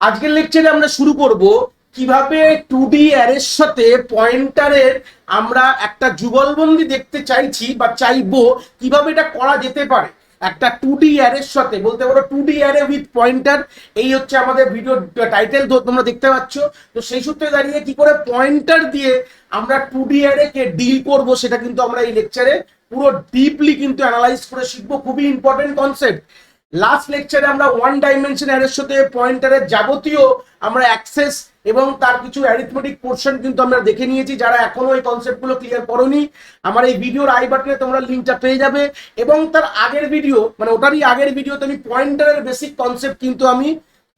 আজকের লেকচারে আমরা শুরু করব কিভাবে 2D অ্যারের সাথে পয়েন্টারের আমরা একটা যুগলবন্দি দেখতে চাইছি বা চাইবো, কিভাবে এটা করা যেতে পারে একটা 2D অ্যারের সাথে, বলতে পারো 2D অ্যারে উইথ পয়েন্টার। এই হচ্ছে আমাদের ভিডিও টাইটেল, তোমরা দেখতে পাচ্ছ। তো সেই সূত্রে দাঁড়িয়ে কি করে পয়েন্টার দিয়ে আমরা 2D অ্যারে কে ডিল করব, সেটা কিন্তু আমরা এই লেকচারে পুরো ডিপলি কিন্তু অ্যানালাইজ করে শিখবো। খুবই ইম্পর্টেন্ট কনসেপ্ট। লাস্ট লেকচারে আমরা ওয়ান ডাইমেনশন অ্যারের সাথে পয়েন্টারের যাবতীয় আমরা অ্যাক্সেস এবং তার কিছু অ্যারিথমেটিক পোর্শন কিন্তু আমরা দেখে নিয়েছি। যারা এখনো এই কনসেপ্টগুলো ক্লিয়ার করোনি, আমার এই ভিডিওর আই বাটনে তোমরা লিঙ্কটা পেয়ে যাবে। এবং তার আগের ভিডিও, মানে ওটারই আগের ভিডিওতে আমি পয়েন্টারের বেসিক কনসেপ্ট কিন্তু আমি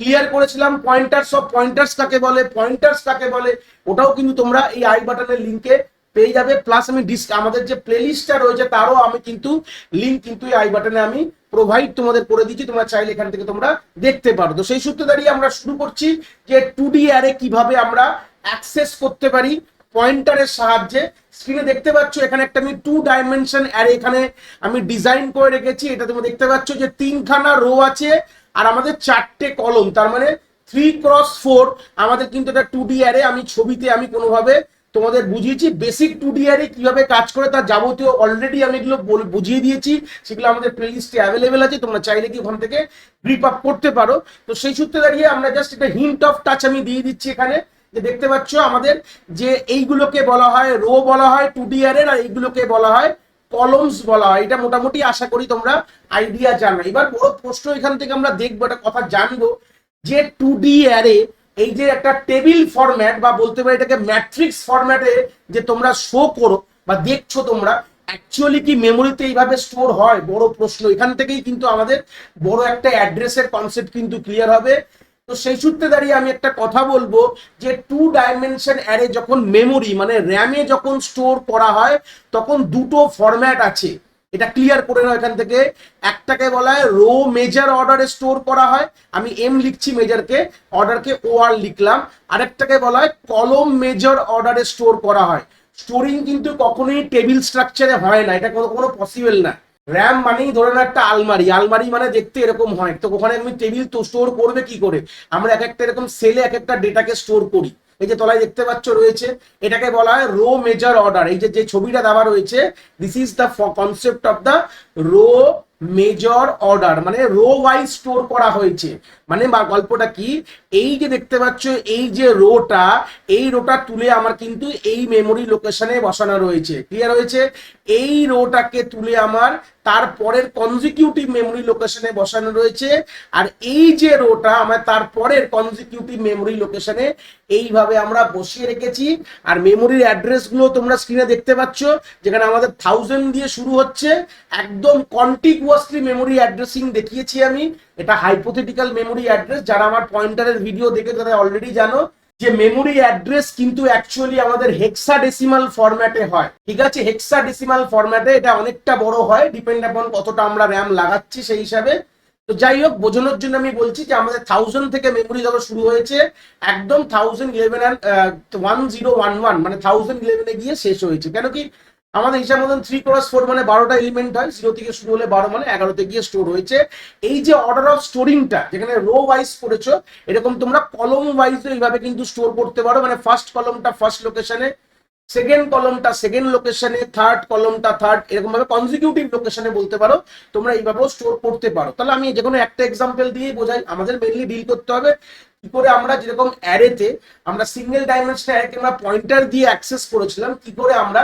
ক্লিয়ার করেছিলাম। পয়েন্টার্স অফ পয়েন্টার্স কাকে বলে, পয়েন্টার্স কাকে বলে, ওটাও কিন্তু তোমরা এই আই বাটনের লিঙ্কে পেয়ে যাবে। প্লাস আমি আমাদের যে প্লেলিস্টটা রয়েছে তারও আমি কিন্তু লিঙ্ক কিন্তু এই আই বাটনে আমি প্রোভাইড তোমাদের করে দিচ্ছি, তোমরা চাইলে এখান থেকে তোমরা দেখতে পারো। তো সেই সূত্রে দাঁড়িয়ে আমরা শুরু করছি যে 2D অ্যারে কিভাবে আমরা অ্যাক্সেস করতে পারি পয়েন্টারের সাহায্যে। স্ক্রিনে দেখতে পাচ্ছ এখানে একটা আমি 2 ডাইমেনশন অ্যারে এখানে আমি ডিজাইন করে রেখেছি। এটা তোমরা দেখতে পাচ্ছ যে 3খানা রো আছে আর আমাদের 4টে কলম, তার মানে 3x4 আমাদের কিন্তু এটা 2D অ্যারে। আমি ছবিতে আমি কোনোভাবে তোমাদের বুঝিয়েছি বেসিক 2D অ্যারে কিভাবে কাজ করে, তার যাবতীয় অলরেডি আমি এগুলো বুঝিয়ে দিয়েছি। সেগুলো আমাদের প্লেলিস্টে অ্যাভেলেবেল আছে, তোমরা চাইলে কি ওখান থেকে গ্রিপ আপ করতে পারো। তো সেই সূত্রে দাঁড়িয়ে আমরা জাস্ট একটা হিন্ট অফ টাচ আমি দিয়ে দিচ্ছি এখানে, যে দেখতে পাচ্ছ আমাদের যে এইগুলোকে বলা হয় রো বলা হয় 2D অ্যারের, আর এইগুলোকে বলা হয় কলমস বলা হয়। এটা মোটামুটি আশা করি তোমরা আইডিয়া জানো। এবার বড় প্রশ্ন এখান থেকে আমরা দেখবো, একটা কথা জানবো যে 2D অ্যারে এই যে একটা টেবিল ফরম্যাট বা বলতে পারি এটাকে ম্যাট্রিক্স ফরম্যাটে যে তোমরা শো করো বা দেখছো, তোমরা অ্যাকচুয়ালি কি মেমোরিতে এইভাবে স্টোর হয়? বড় প্রশ্ন। এখান থেকেই কিন্তু আমাদের বড় একটা অ্যাড্রেসের কনসেপ্ট কিন্তু ক্লিয়ার হবে। তো সেই সূত্রে দাঁড়িয়ে আমি একটা কথা বলবো যে 2 ডাইমেনশন অ্যারে যখন মেমোরি মানে র্যামে যখন স্টোর করা হয় তখন দুটো ফরম্যাট আছে, এটা ক্লিয়ার করে নাও এখান থেকে। একটাকে বলা হয় রো মেজার অর্ডারে স্টোর করা হয়, আমি এম লিখছি, মেজারকে অর্ডারকে ও আর লিখলাম। আরেকটাকে বলা হয় কলম মেজার অর্ডারে স্টোর করা হয়। স্টোরিং কিন্তু কখনোই টেবিল স্ট্রাকচারে হয় না, এটা কোনো পসিবল না। র্যাম মানেই ধরে না একটা আলমারি, আলমারি মানে দেখতে এরকম হয়, তো ওখানে আমি টেবিল তো স্টোর করবে কি করে? আমরা এক একটা এরকম সেলে এক একটা ডেটাকে স্টোর করি। এই যে তলায় দেখতে পাচ্ছ রয়েছে, এটাকে বলা হয় রো মেজার অর্ডার। এই যে ছবিটা দেওয়া রয়েছে, this is the concept of the row major order, মানে রো ওয়াইজ স্টোর করা হয়েছে। মানে গল্পটা কি, এই যে দেখতে পাচ্ছ এই যে রোটা, এই রোটা তুলে আমার কিন্তু এই মেমোরি লোকেশনে বসানো রয়েছে। ক্লিয়ার হয়েছে? এই রোটাকে তুলে আমার তারপরের কনজিকিউটিভ মেমোরি লোকেশনে বসানো রয়েছে, আর এই যে রোটা আমার তারপরের কনজিকিউটিভ মেমোরি লোকেশনে এইভাবে আমরা বসিয়ে রেখেছি। আর মেমোরির অ্যাড্রেস গুলো তোমরা স্ক্রিনে দেখতে পাচ্ছ, যেখানে আমাদের 1000 দিয়ে শুরু হচ্ছে। একদম কন্টিগুয়াসলি মেমোরি অ্যাড্রেসিং দেখিয়েছি আমি। এটা হাইপোথেটিক্যাল মেমোরি অ্যাড্রেস। যারা আমার পয়েন্টারের ভিডিও দেখে তারা অলরেডি জানো যে মেমোরি অ্যাড্রেস কিন্তু অ্যাকচুয়ালি আমাদের হেক্সাডেসিমাল ফরম্যাটে হয়। ঠিক আছে, হেক্সাডেসিমাল ফরম্যাটে এটা অনেকটা বড় হয়, ডিপেন্ড আপন কতটা আমরা র্যাম লাগাচ্ছি সেই হিসাবে। তো যাই হোক, বোঝানোর জন্য আমি বলছি যে আমাদের 1000 থেকে মেমোরি যখন শুরু হয়েছে, একদম 1011 and 1011 মানে 1011 গিয়ে শেষ হয়েছে। কেন কি আমাদের হিসাব মতন 3x4 মানে 12টা এলিমেন্ট হয়, 0 থেকে শুরু হলে 12 মানে 11তে গিয়ে স্টোর হয়েছে। এই যে অর্ডার অফ স্টোরিংটা যেখানে রো ওয়াইজ করেছো, এরকম তোমরা কলম ওয়াইজ এইভাবে কিন্তু স্টোর করতে পারো। মানে ফার্স্ট কলমটা ফার্স্ট লোকেশনে, সেকেন্ড কলমটা সেকেন্ড লোকেশনে, থার্ড কলমটা থার্ড, এরকম ভাবে কনজিকিউটিভ লোকেশনে বলতে পারো। তোমরা এইভাবেও স্টোর করতে পারো। তাহলে আমি যে কোনো একটা এক্সাম্পল দিয়ে বোঝাই। আমাদের মেইনলি ডিল করতে হবে কি করে আমরা যেরকম অ্যারেতে আমরা সিঙ্গেল ডাইমেনশন অ্যারেকে আমরা পয়েন্টার দিয়ে অ্যাক্সেস করেছিলাম, কি করে আমরা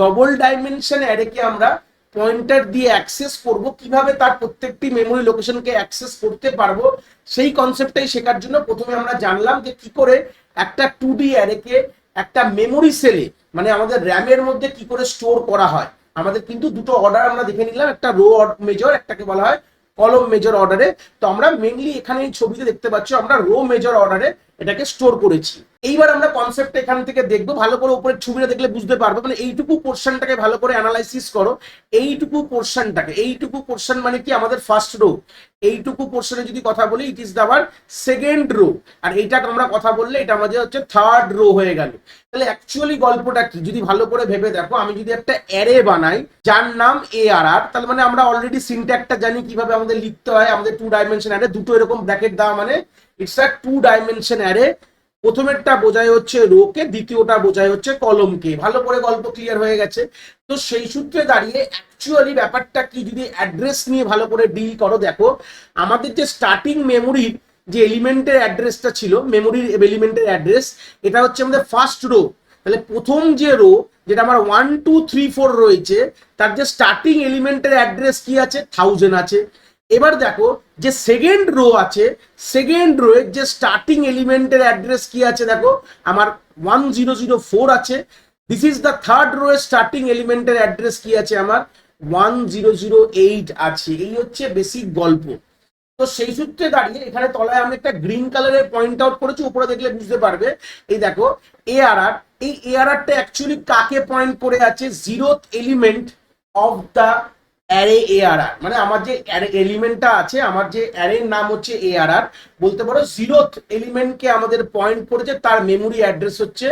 ডবল ডাইমেনশন অ্যারেকে আমরা পয়েন্টার দিয়ে অ্যাক্সেস করব, কিভাবে তার প্রত্যেকটি মেমোরি লোকেশনকে অ্যাক্সেস করতে পারবো, সেই কনসেপ্টটাই শেখার জন্য প্রথমে আমরা জানলাম যে কি করে একটা 2D অ্যারেকে একটা মেমোরি সেলে মানে আমাদের র্যামের মধ্যে কি করে স্টোর করা হয়। আমাদের কিন্তু দুটো অর্ডার আমরা দেখে নিলাম, একটা রো মেজর, একটাকে বলা হয় কলম মেজর অর্ডারে। তো আমরা মেইনলি এখানে এই ছবিতে দেখতে পাচ্ছ আমরা রো মেজর অর্ডারে এটাকে স্টোর করেছি। এইবার আমরা কনসেপ্ট এখান থেকে দেখবো, ভালো করে উপরের ছবিটা দেখলে বুঝতে পারবো। মানে এইটুকু পোর্শনটাকে ভালো করে অ্যানালাইসিস করো। এইটুকু পোর্শন মানে কি আমাদের ফার্স্ট রো। এইটুকু পোর্শনে যদি কথা বলি it is our second row, আর এইটা আমরা কথা বললে এটা আমাদের হচ্ছে থার্ড রো হয়ে গেল। তাহলে অ্যাকচুয়ালি গল্পটা কি যদি ভালো করে ভেবে দেখো, আমি যদি একটা অ্যারে বানাই যার নাম ARR, তাহলে মানে আমরা অলরেডি সিনট্যাক্সটা জানি কিভাবে আমাদের লিখতে হয়। আমাদের 2 ডাইমেনশন অ্যারে, দুটো এরকম ব্র্যাকেট দেওয়া মানে ইটস আ 2 ডাইমেনশন অ্যারে। প্রথমেরটা বোঝায় হচ্ছে রো কে, দ্বিতীয়টা বোঝায় হচ্ছে কলমকে। ভালো করে গল্প ক্লিয়ার হয়ে গেছে। তো সেই সূত্রে দাঁড়িয়ে অ্যাকচুয়ালি ব্যাপারটা কি যদি অ্যাড্রেস নিয়ে ভালো করে ডিল করো, দেখো আমাদের যে স্টার্টিং মেমোরির যে এলিমেন্টের অ্যাড্রেসটা ছিল, মেমোরির এলিমেন্টের অ্যাড্রেস, এটা হচ্ছে আমাদের ফার্স্ট রো। তাহলে প্রথম যে রো যেটা আমার 1 2 3 4 রয়েছে, তার যে স্টার্টিং এলিমেন্টের অ্যাড্রেস কি আছে, 1000 আছে। এবার দেখো যে সেকেন্ড রো আছে, সেকেন্ড রো এর যে স্টার্টিং এলিমেন্টের অ্যাড্রেস কি আছে, দেখো আমার 1004 আছে। This is the third rho এর স্টার্টিং এলিমেন্টের অ্যাড্রেস কি আছে, আমার 1008 আছে। এই হচ্ছে বেসিক গল্প। তো সেই সূত্রে দাঁড়িয়ে এখানে তলায় আমি একটা গ্রিন কালারের পয়েন্ট আউট করেছি, উপরে দেখলে বুঝতে পারবে। এই দেখো ARR, এই ARRটা অ্যাকচুয়ালি কাকে পয়েন্ট করে আছে, zeroth element of the array ARR। মানে আমার যে এলিমেন্টটা আছে, আমার যে অ্যারের নাম হচ্ছে ARR, বলতে পারো জিরোথ এলিমেন্টকে আমাদের পয়েন্ট করেছে, তার মেমোরি অ্যাড্রেস হচ্ছে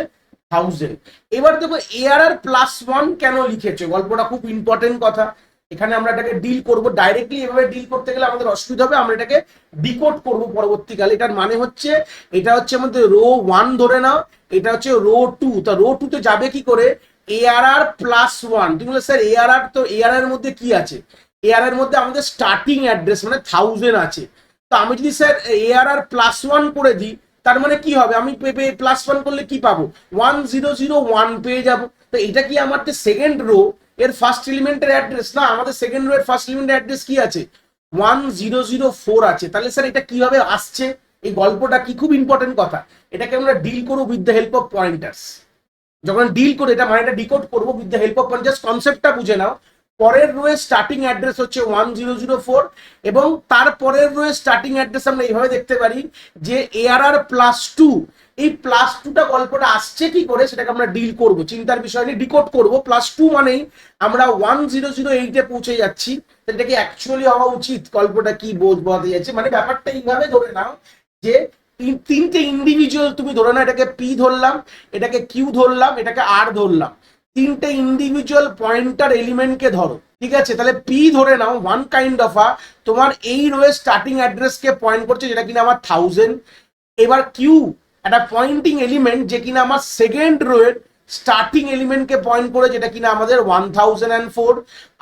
1000। এবার দেখো ARR+1 কেন লিখেছে, গল্পটা খুব ইম্পর্টেন্ট কথা। এখানে আমরা এটাকে ডিল করব, ডাইরেক্টলি এভাবে ডিল করতে গেলে আমাদের অসুবিধা হবে, আমরা এটাকে ডিকোড করব পরবর্তীকালে। এটার মানে হচ্ছে এটা হচ্ছে আমাদের রো 1 ধরে নাও, এটা হচ্ছে রো 2। তা রো 2 তে যাবে কি করে, ARR+1। তুমি বলে স্যার ARR তো, ARR এর মধ্যে কি আছে, ARR এর মধ্যে আমাদের স্টার্টিং অ্যাড্রেস মানে 1000 আছে। তো আমি যদি স্যার ARR+1 করে দিই, তার মানে কি হবে, আমি +1 করলে কি পাবো, 1001 পেয়ে যাব। তো এটা কি আমার যে সেকেন্ড রো এর ফার্স্ট এলিমেন্টের অ্যাড্রেস না, আমাদের সেকেন্ড রো এর ফার্স্ট এলিমেন্টের অ্যাড্রেস কি আছে, 1004 আছে। তাহলে স্যার এটা কিভাবে আসছে, এই গল্পটা কি, খুব ইম্পর্টেন্ট কথা। এটাকে আমরা ডিল করবো with the help of pointers. যখন ডিল করে এটা মানে এটা ডিকোড করবো with the help of pointers, কনসেপ্টটা বুঝে নাও। পরের রো এর স্টার্টিং অ্যাড্রেস হচ্ছে 1004, এবং তার পরের রো এর স্টার্টিং অ্যাড্রেস আমরা এইভাবে দেখতে পারি যে ARR+2। এই +2টা গল্পটা আসছে কি করে সেটাকে আমরা ডিল করব, চিন্তার বিষয় নিয়ে ডিকোড করব। +2 মানেই আমরা 1008-এ পৌঁছে যাচ্ছি। এটা কি অ্যাকচুয়ালি হওয়া উচিত, গল্পটা কি বোঝাতে যাচ্ছে, মানে ব্যাপারটা এইভাবে ধরে নাও যে তিনটে ইন্ডিভিজুয়াল তুমি ধরে নাও, এটাকে P ধরলাম, এটাকে Q ধরলাম, এটাকে R ধরলাম, তিনটে ইন্ডিভিজুয়াল পয়েন্টার এলিমেন্টকে ধরো, ঠিক আছে। তাহলে P ধরে নাও ওয়ান কাইন্ড অফ তোমার এই রো এর স্টার্টিং অ্যাড্রেসকে পয়েন্ট করছে, যেটা কিনা আমার 1000। এবার Q একটা পয়েন্টিং এলিমেন্ট যে কিনা আমার সেকেন্ড রো এর স্টার্টিং এলিমেন্টকে পয়েন্ট করে, যেটা কিনা আমাদের 1004।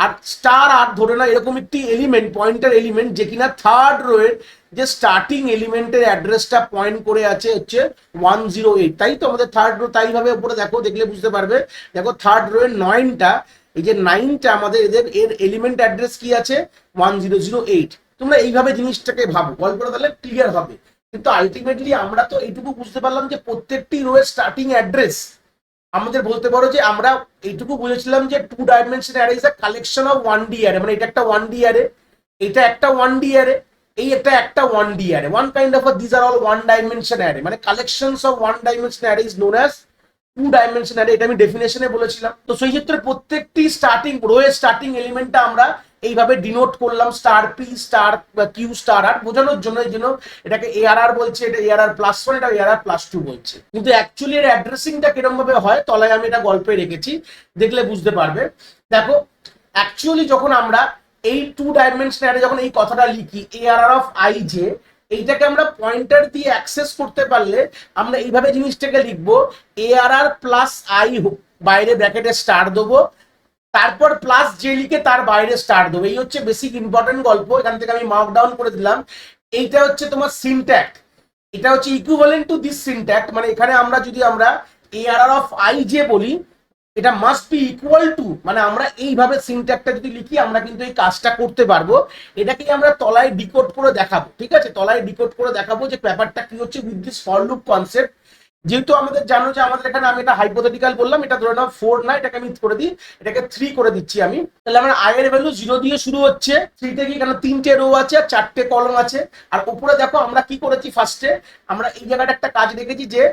আর স্টার আর ধরে না এরকম একটি এলিমেন্ট, পয়েন্টার এলিমেন্ট, যে কিনা থার্ড রো এর যে স্টার্টিং এলিমেন্টের অ্যাড্রেসটা পয়েন্ট করে আছে হচ্ছে 108। তাই তো আমাদের থার্ড রো, তাই ভাবে উপরে দেখো, দেখলে বুঝতে পারবে। দেখো থার্ড রো এর 9টা, এই যে 9টা আমাদের এর এলিমেন্ট অ্যাড্রেস কি আছে, 1008। তোমরা এইভাবে জিনিসটাকে ভাবো, গল্পটা তাহলে ক্লিয়ার হবে। কিন্তু আলটিমেটলি আমরা তো এইটুকু বুঝতে পারলাম যে প্রত্যেকটি রো এর স্টার্টিং অ্যাড্রেস আমাদের, বলতে পারো যে আমরা এইটুকু বুঝেছিলাম যে 2 dimension array is a collection of 1D array. মানে এটা একটা 1D অ্যারে, এটা একটা 1D অ্যারে, এই একটা 1D array, one kind of this আর অল 1 ডাইমেনশন অ্যারে। মানে collections of 1 dimension array is known as 2 dimension array. এটা আমি ডেফিনেশনে বলেছিলাম। তো সেই ক্ষেত্রে প্রত্যেকটি স্টার্টিং রো এর স্টার্টিং এলিমেন্টটা আমরা এইভাবে ডিনোট করলাম, star P star Q star R, বোঝানোর জন্য। এই জন্য এটাকে ARR বলছে, এটা ARR+1, এটা ARR+2 বলছে। কিন্তু অ্যাকচুয়ালি এর অ্যাড্রেসিংটা কিরকম ভাবে হয়, তলায় আমি এটা গল্পে রেখেছি, দেখলে বুঝতে পারবে। দেখো অ্যাকচুয়ালি যখন আমরা এই 2 ডাইমেনশন অ্যারে যখন এই কথাটা লিখি ARR(ij), এইটাকে আমরা পয়েন্টার দিয়ে অ্যাক্সেস করতে পারলে আমরা এইভাবে জিনিসটাকে লিখবো, ARR+i বাইরে ব্র্যাকেটে স্টার দেবো, তারপর +j লিখে তার বাইরে স্টার দেবো। এই হচ্ছে বেসিক ইম্পর্টেন্ট গল্প। এখান থেকে আমি মার্ক ডাউন করে দিলাম। এইটা হচ্ছে তোমার সিনট্যাক্ট, এটা হচ্ছে ইকুইভ্যালেন্ট টু দিস সিনট্যাক্ট। মানে এখানে আমরা যদি আমরা ARR(ij) বলি, এটা মাস্ট বি ইকুয়াল টু, মানে আমরা এইভাবে সিনট্যাক্টটা যদি লিখি আমরা কিন্তু এই কাজটা করতে পারবো। এটাকে আমরা তলায় ডিকোড করে দেখাবো, ঠিক আছে। তলায় ডিকোড করে দেখাবো যে ব্যাপারটা কি হচ্ছে with this for loop concept. যেহেতু আমাদের জানো যে আমাদের এখানে, আমি এটা হাইপোথেটিক্যাল বললাম, এটা ধরে নাও 4 না, এটাকে আমি করে দিই, এটাকে 3 করে দিচ্ছি আমি। তাহলে আমার i এর ভ্যালু 0 দিয়ে শুরু হচ্ছে, 3 থেকে এখানে 3টে রো আছে আর 4টে কলম আছে। আর উপরে দেখো আমরা কি করেছি, ফার্স্টে আমরা এই জায়গাটা একটা কাজ রেখেছি যে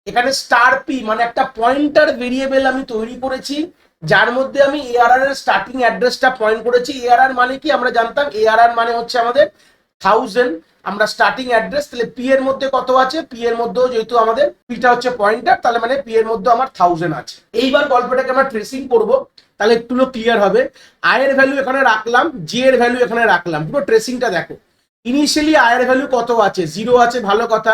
এখানে স্টার পি মানে একটা পয়েন্টার ভেরিয়েবল আমি তৈরি করেছি, যার মধ্যে আমি এআরআর এর স্টার্টিং অ্যাড্রেসটা পয়েন্ট করেছি। এআরআর মানে কি আমরা জানতাম, এআরআর মানে হচ্ছে আমাদের 1000, আমরা স্টার্টিং অ্যাড্রেস, তাহলে পি এর মধ্যে কত আছে, পি এর মধ্যেও যেহেতু আমাদের পিটা হচ্ছে পয়েন্টার, তাহলে মানে পি এর মধ্যে আমার 1000 আছে। এইবার গল্পটাকে আমরা ট্রেসিং করব, তাহলে একটু ক্লিয়ার হবে। আই এর ভ্যালু এখানে রাখলাম, জি এর ভ্যালু এখানে রাখলাম, পুরো ট্রেসিংটা দেখো। ইনিশিয়ালি আই এর ভ্যালু কত আছে, 0 আছে, ভালো কথা,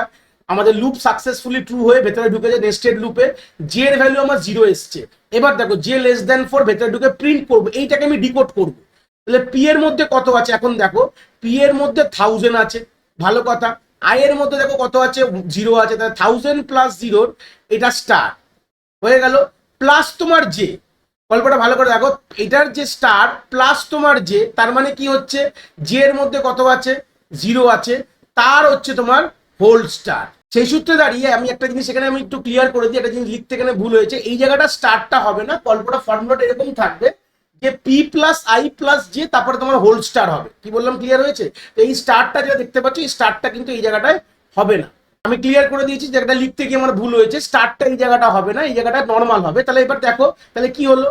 আমাদের লুপ সাকসেসফুলি ট্রু হয়ে ভেতরে ঢুকেছে নেস্টেড লুপে, জে এর ভ্যালু আমার 0 এসছে। এবার দেখো জে লেস দেন 4 ভেতরে ঢুকে প্রিন্ট করবো, এইটাকে আমি ডিকোড করবো। তাহলে পি এর মধ্যে কত আছে, এখন দেখো পি এর মধ্যে 1000 আছে, ভালো কথা। আই এর মধ্যে দেখো কত আছে, 0 আছে, তাহলে 1000 প্লাস 0 এটা স্টার হয়ে গেল, প্লাস তোমার জে। গল্পটা ভালো করে দেখো, এটার যে স্টার প্লাস তোমার জে, তার মানে কি হচ্ছে, জে এর মধ্যে কত আছে, 0 আছে, তার হচ্ছে তোমার হোল স্টার। সেই সূত্রে দাঁড়িয়ে আমি একটা জিনিস এখানে আমি একটু ক্লিয়ার করে দিই, একটা জিনিস লিখতে এখানে ভুল হয়েছে, এই জায়গাটা স্টারটা হবে না, গল্পটা ফর্মুলাটা এরকম থাকবে যে P plus I plus J, তারপরে তোমার হোল স্টার হবে। কি বললাম, ক্লিয়ার হয়েছে? তো এই স্টারটা যেটা দেখতে পাচ্ছ, এই স্টারটা কিন্তু এই জায়গাটায় হবে না। আমি ক্লিয়ার করে দিয়েছি, জায়গাটা লিখতে গিয়ে আমার ভুল হয়েছে, স্টারটা এই জায়গাটা হবে না, এই জায়গাটা নর্মাল হবে। তাহলে এবার দেখো, তাহলে কি হলো,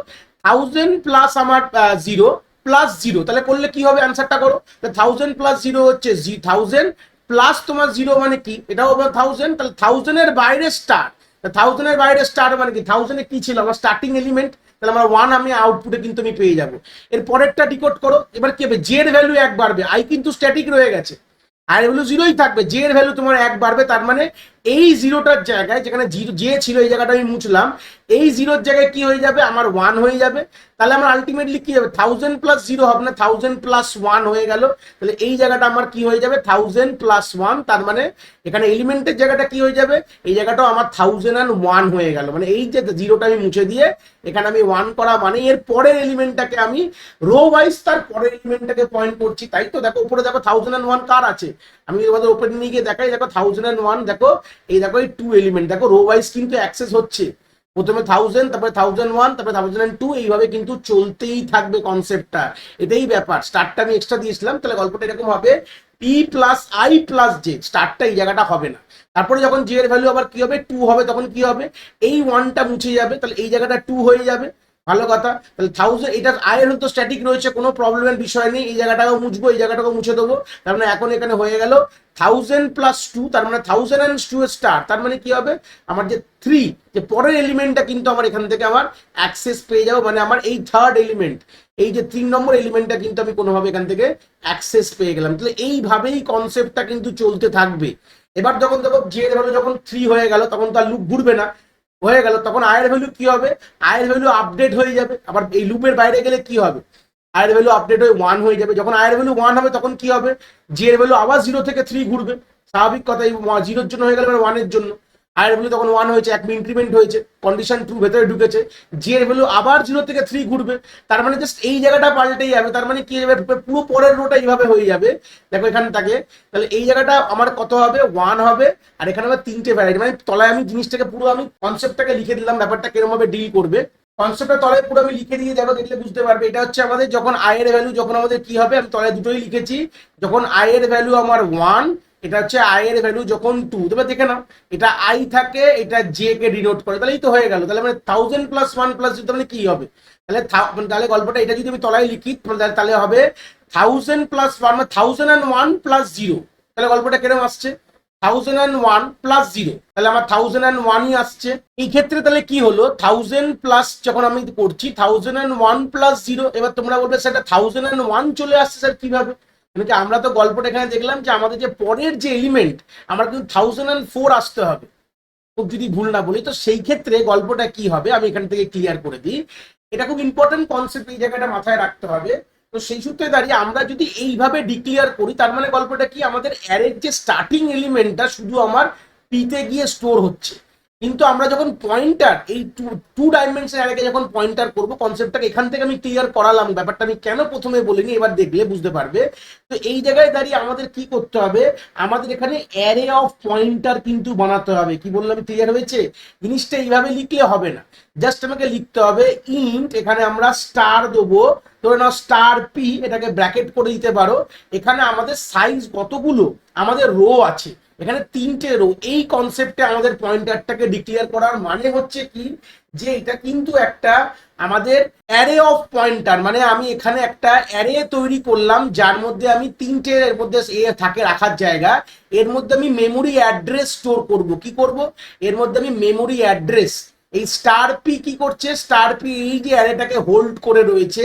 1000 প্লাস আমার 0 প্লাস 0, তাহলে করলে কি হবে, অ্যান্সারটা করো। 1000 প্লাস 0 হচ্ছে 1000 প্লাস তোমার 0 মানে কি, এটাও হবে 1000, তাহলে 1000 এর বাইরে স্টার। 1000 এর বাইরে স্টার মানে কি, 1000 এ কি ছিল আমার স্টার্টিং এলিমেন্ট, তাহলে আমার 1 আমি আউটপুটে কিন্তু আমি পেয়ে যাবো। এর পরেরটা ডিকোড করো, এবার কি হবে, জে এর ভ্যালু 1 বাড়বে, আই কিন্তু স্ট্যাটিক রয়ে গেছে, আর ভ্যালু 0ই থাকবে, জে এর ভ্যালু তোমার 1 বাড়বে, তার মানে এই 0টার জায়গায় যেখানে জে ছিল এই জায়গাটা আমি মুছলাম, এই 0র জায়গায় কি হয়ে যাবে, আমার 1 হয়ে যাবে। তাহলে আমার আলটিমেটলি কি হবে, 1000 প্লাস 0 হবে না, 1000 প্লাস 1 হয়ে গেল। তাহলে এই জায়গাটা আমার কি হয়ে যাবে, 1000 প্লাস 1, তার মানে এখানে এলিমেন্টের জায়গাটা কি হয়ে যাবে, এই জায়গাটাও আমার 1001 হয়ে গেল। মানে এই যে 0টা আমি মুছে দিয়ে এখানে আমি 1 করা, মানে এর পরের এলিমেন্টটাকে আমি রো ওয়াইজ তার পরের এলিমেন্টটাকে পয়েন্ট করছি, তাই তো। দেখো উপরে দেখো 1001 কার আছে, আমি তোমাদের ওপেন নিয়ে গিয়ে দেখাই, দেখো 1001, দেখো এই দেখো এই 2 এলিমেন্ট, দেখো রো ওয়াইজ কিন্তু অ্যাক্সেস হচ্ছে, প্রথমে 1000, তারপরে 1001, তারপরে 1002, এইভাবে কিন্তু চলতেই থাকবে কনসেপ্টটা। এটাই ব্যাপার, স্টার্টটা আমি এক্সট্রা দিয়েছিলাম, তাহলে গল্পটা এরকম হবে, P plus I plus J, স্টার্টটা এই জায়গাটা হবে না। তারপরে যখন জে এর ভ্যালু আবার কি হবে, 2 হবে, তখন কি হবে, এই 1টা মুছে যাবে, তাহলে এই জায়গাটা 2 হয়ে যাবে, ভালো কথা। তাহলে 1000, এটা আয়ের তো স্ট্যাটিক রয়েছে, কোনো প্রবলেমের বিষয় নেই, এই জায়গাটাকেও মুছবো, এই জায়গাটাকেও মুছে দেবো, তার মানে এখন এখানে হয়ে গেল 1000 প্লাস 2, তার মানে 1002 স্টার, তার মানে কি হবে, আমার যে 3, যে পরের এলিমেন্টটা কিন্তু আমার এখান থেকে আমার অ্যাক্সেস পেয়ে যাবো, মানে আমার এই থার্ড এলিমেন্ট, এই যে 3 নম্বর এলিমেন্টটা কিন্তু আমি কোনোভাবে এখান থেকে অ্যাক্সেস পেয়ে গেলাম। তাহলে এইভাবেই কনসেপ্টটা কিন্তু চলতে থাকবে। এবার যখন দেখো জে এর ভ্যালু যখন 3 হয়ে গেল, তখন তো আর লুপ ঘুরবে না, হয়ে গেল, তখন আয়ের ভ্যালু কি হবে, আয়ের ভ্যালু আপডেট হয়ে যাবে, আবার এই লুপের বাইরে গেলে কি হবে, আয়ের ভ্যালু আপডেট হয়ে 1 হয়ে যাবে। যখন আয়ের ভ্যালু 1 হবে, তখন কি হবে, জি এর ভ্যালু আবার 0 থেকে 3 ঘুরবে, স্বাভাবিক কথা, এই 0-র জন্য হয়ে গেল 1-এর জন্য, আয়ের ভ্যালু তখন 1 হয়েছে, 1 ইনক্রিমেন্ট হয়েছে, কন্ডিশন ট্রু ভেতরে ঢুকেছে, জি এর ভ্যালু আবার 0 থেকে 3 ঘুরবে, তার মানে জাস্ট এই জায়গাটা পাল্টেই যাবে, তার মানে কি যাবে, পুরো পরের রোটা এইভাবে হয়ে যাবে। দেখো এখানে থাকে, তাহলে এই জায়গাটা আমার কত হবে, 1 হবে, আর এখানে আবার 3টে ভ্যারাইটি, মানে তলায় আমি জিনিসটাকে পুরো আমি কনসেপ্টটাকে লিখে দিলাম, ব্যাপারটা কিরকম ভাবে ডিল করবে, কনসেপ্টটা তলায় পুরো আমি লিখে দিয়ে দেখো, দেখলে বুঝতে পারবে। এটা হচ্ছে আমাদের যখন আয়ের ভ্যালু, যখন আমাদের কি হবে, আমি তলায় দুটোই লিখেছি, যখন আয়ের ভ্যালু আমার 1, এটা হচ্ছে আয়ের ভ্যালু যখন 2, তবে দেখে নাও এটা আই থাকে, এটা জে কে ডিনোট করে, তাহলেই তো হয়ে গেল। তাহলে মানে 1000 প্লাস 1 প্লাস 0, তাহলে কি হবে, তাহলে তাহলে গল্পটা এটা যদি আমি তলায় লিখি, তাহলে হবে 1000 প্লাস 1, মানে 1001 প্লাস 0, তাহলে গল্পটা কিরকম আসছে, 1001 প্লাস 0, তাহলে আমার 1001ই আসছে। এই ক্ষেত্রে তাহলে কি হলো, 1000 প্লাস যখন আমি করছি 1001 প্লাস 0, এবার তোমরা বলবে সেটা 1001 চলে আসছে স্যার কিভাবে, মানে আমরা তো গল্পটা এখানে দেখলাম যে আমাদের যে পরের যে এলিমেন্ট, আমার কিন্তু 1004 আসতে হবে, খুব যদি ভুল না বলি। তো সেই ক্ষেত্রে গল্পটা কি হবে, আমি এখান থেকে ক্লিয়ার করে দিই, এটা খুব ইম্পর্টেন্ট কনসেপ্ট, এই জায়গাটা মাথায় রাখতে হবে। তো সেই সূত্রে দাঁড়িয়ে আমরা যদি এইভাবে ডিক্লেয়ার করি, তার মানে গল্পটা কি, আমাদের অ্যারের যে স্টার্টিং এলিমেন্টটা শুধু আমার পিতে গিয়ে স্টোর হচ্ছে, কিন্তু আমরা যখন পয়েন্টার, এই টু ডাইমেনশন অ্যারেকে যখন পয়েন্টার করবো, কনসেপ্টটাকে এখান থেকে আমি ক্লিয়ার করালাম, ব্যাপারটা আমি কেন প্রথমে বলিনি, এবার দেখলে বুঝতে পারবে। তো এই জায়গায় দাঁড়িয়ে আমাদের কি করতে হবে, আমাদের এখানে অ্যারে অফ পয়েন্টার কিন্তু বানাতে হবে। কি বললাম, ক্লিয়ার হয়েছে? জিনিসটা এইভাবে লিখলে হবে না, জাস্ট আমাকে লিখতে হবে ইন্ট, এখানে আমরা স্টার দেবো, ধরে নাও স্টার পি, এটাকে ব্র্যাকেট করে দিতে পারো, এখানে আমাদের সাইজ কতগুলো আমাদের রো আছে, এখানে 3টে রো। এই কনসেপ্টে আমাদের পয়েন্টারটাকে ডিক্লেয়ার করার মানে হচ্ছে কি, যে এটা কিন্তু একটা আমাদের অ্যারে অফ পয়েন্টার, মানে আমি এখানে একটা অ্যারে তৈরি করলাম যার মধ্যে আমি 3টে এর মধ্যে এ থাকে রাখার জায়গা, এর মধ্যে আমি মেমোরি অ্যাড্রেস স্টোর করব। কি করব? এর মধ্যে আমি মেমোরি অ্যাড্রেস, এই স্টার পি কি করছে, স্টার পি এই যে অ্যারেটাকে হোল্ড করে রয়েছে,